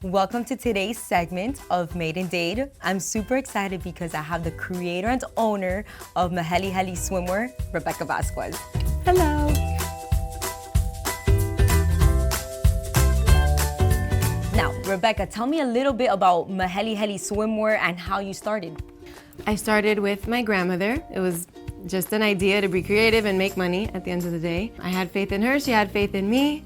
Welcome to today's segment of Made in Dade. I'm super excited because I have the creator and owner of Maheli Heli Swimwear, Rebecca Vazquez. Hello. Now, Rebecca, tell me a little bit about Maheli Heli Swimwear and how you started. I started with my grandmother. It was just an idea to be creative and make money at the end of the day. I had faith in her, she had faith in me.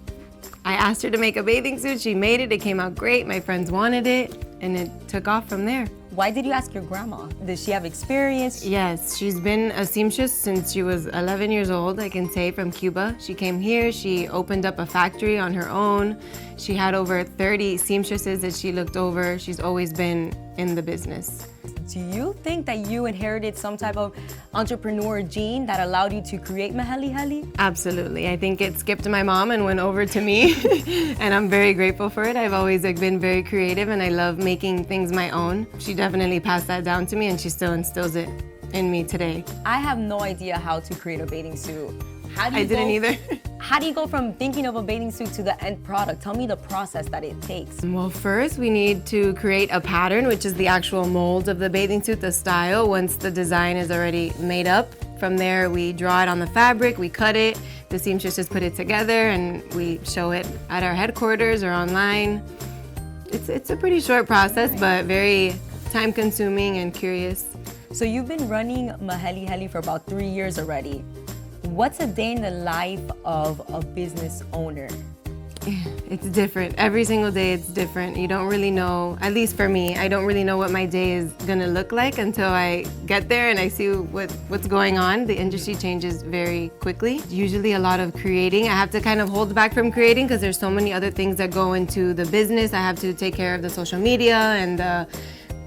I asked her to make a bathing suit, she made it came out great, my friends wanted it, and it took off from there. Why did you ask your grandma? Does she have experience? Yes, she's been a seamstress since she was 11 years old, I can say, from Cuba. She came here, she opened up a factory on her own. She had over 30 seamstresses that she looked over. She's always been in the business. Do you think that you inherited some type of entrepreneur gene that allowed you to create Maheli Heli? Absolutely. I think it skipped my mom and went over to me, and I'm very grateful for it. I've always been very creative, and I love making things my own. She definitely passed that down to me, and she still instills it in me today. I have no idea how to create a bathing suit. I didn't either. How do you go from thinking of a bathing suit to the end product? Tell me the process that it takes. Well, first we need to create a pattern, which is the actual mold of the bathing suit, the style, once the design is already made up. From there, we draw it on the fabric, we cut it, the seamstresses put it together, and we show it at our headquarters or online. It's a pretty short process, but very time-consuming and curious. So you've been running Maheli Heli for about 3 years already. What's a day in the life of a business owner? It's different. Every single day it's different. You don't really know, at least for me, I don't really know what my day is gonna look like until I get there and I see what's going on. The industry changes very quickly. Usually a lot of creating. I have to kind of hold back from creating because there's so many other things that go into the business. I have to take care of the social media and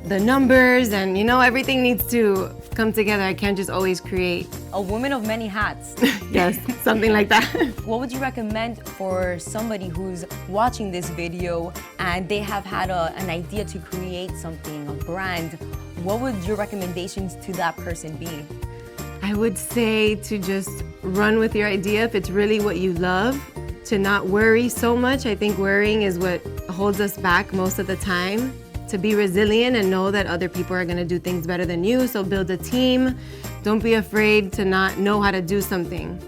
the numbers, and everything needs to come together. I can't just always create. A woman of many hats. Yes, something like that. What would you recommend for somebody who's watching this video and they have had an idea to create something, a brand? What would your recommendations to that person be? I would say to just run with your idea if it's really what you love, to not worry so much. I think worrying is what holds us back most of the time. To be resilient and know that other people are gonna do things better than you, so build a team. Don't be afraid to not know how to do something.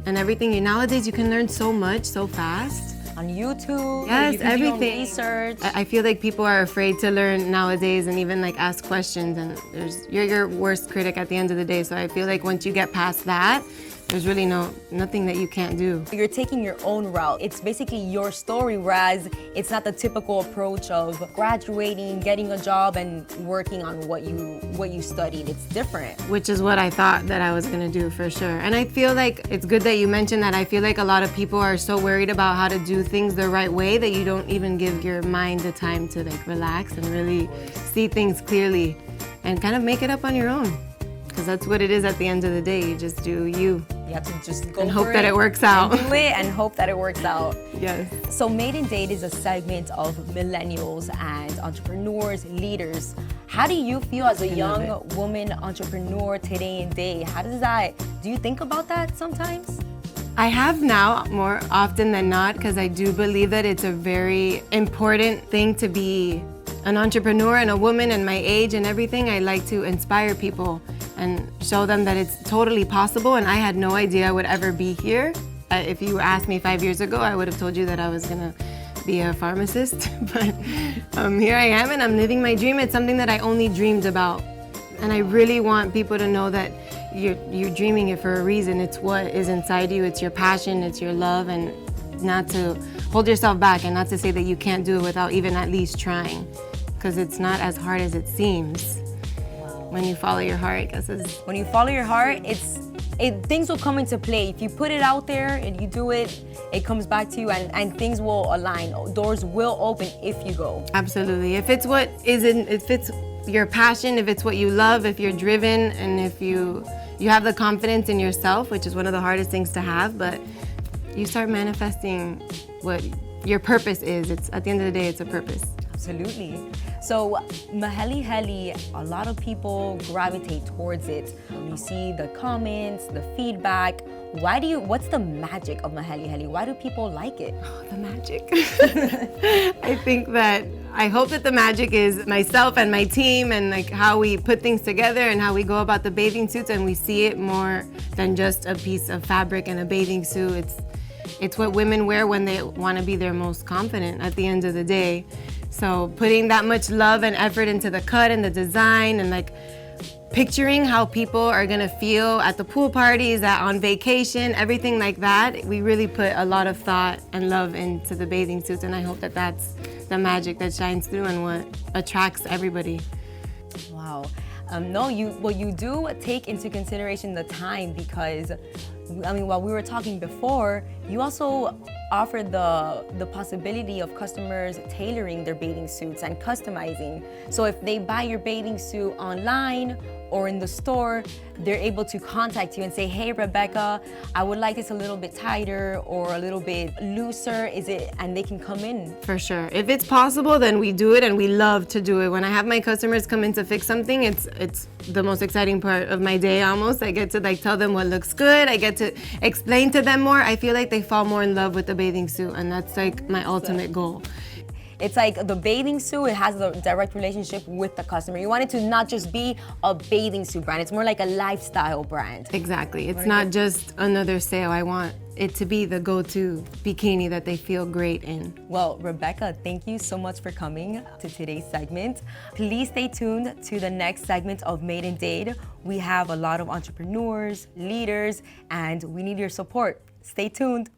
And everything, nowadays you can learn so much, so fast. On YouTube, yes, you can everything. Do your own research. I feel like people are afraid to learn nowadays and even ask questions, and you're your worst critic at the end of the day. So I feel like once you get past that, there's really nothing that you can't do. You're taking your own route. It's basically your story, whereas it's not the typical approach of graduating, getting a job, and working on what you studied. It's different. Which is what I thought that I was gonna do for sure. And I feel like it's good that you mentioned that. I feel like a lot of people are so worried about how to do things the right way that you don't even give your mind the time to relax and really see things clearly and kind of make it up on your own. Because that's what it is at the end of the day. You just do you. You have to just go and hope that it works out. And do it and hope that it works out. Yes. So Made in Dade is a segment of millennials and entrepreneurs, leaders. How do you feel as a young woman entrepreneur today and day? Do you think about that sometimes? I have now more often than not, because I do believe that it's a very important thing to be an entrepreneur and a woman and my age and everything. I like to inspire people and show them that it's totally possible, and I had no idea I would ever be here. If you asked me 5 years ago, I would have told you that I was gonna be a pharmacist, but here I am and I'm living my dream. It's something that I only dreamed about, and I really want people to know that you're dreaming it for a reason. It's what is inside you, it's your passion, it's your love, and not to hold yourself back and not to say that you can't do it without even at least trying, because it's not as hard as it seems. When you follow your heart, I guess when you follow your heart, things will come into play. If you put it out there and you do it, it comes back to you, and things will align. Doors will open if you go. Absolutely. If it's your passion, if it's what you love, if you're driven, and if you have the confidence in yourself, which is one of the hardest things to have, but you start manifesting what your purpose is. It's at the end of the day, it's a purpose. Absolutely. So Maheli Heli, a lot of people gravitate towards it. You see the comments, the feedback. What's the magic of Maheli Heli? Why do people like it? Oh, the magic. I hope that the magic is myself and my team and like how we put things together and how we go about the bathing suits, and we see it more than just a piece of fabric and a bathing suit. It's what women wear when they want to be their most confident at the end of the day. So putting that much love and effort into the cut and the design and like picturing how people are gonna feel at the pool parties, on vacation, everything like that, we really put a lot of thought and love into the bathing suits, and I hope that that's the magic that shines through and what attracts everybody. Wow. You do take into consideration the time, because while we were talking before, you also offer the possibility of customers tailoring their bathing suits and customizing. So if they buy your bathing suit online or in the store, they're able to contact you and say, hey, Rebecca, I would like this a little bit tighter or a little bit looser, and they can come in. For sure. If it's possible, then we do it, and we love to do it. When I have my customers come in to fix something, it's the most exciting part of my day almost. I get to like tell them what looks good. I get to explain to them more. I feel like they fall more in love with the bathing suit, and that's like my ultimate goal. It's like the bathing suit, it has a direct relationship with the customer. You want it to not just be a bathing suit brand, it's more like a lifestyle brand. Exactly. It's not just another sale. I want it to be the go-to bikini that they feel great in. Well, Rebecca, thank you so much for coming to today's segment. Please stay tuned to the next segment of Made in Dade. We have a lot of entrepreneurs, leaders, and we need your support. Stay tuned.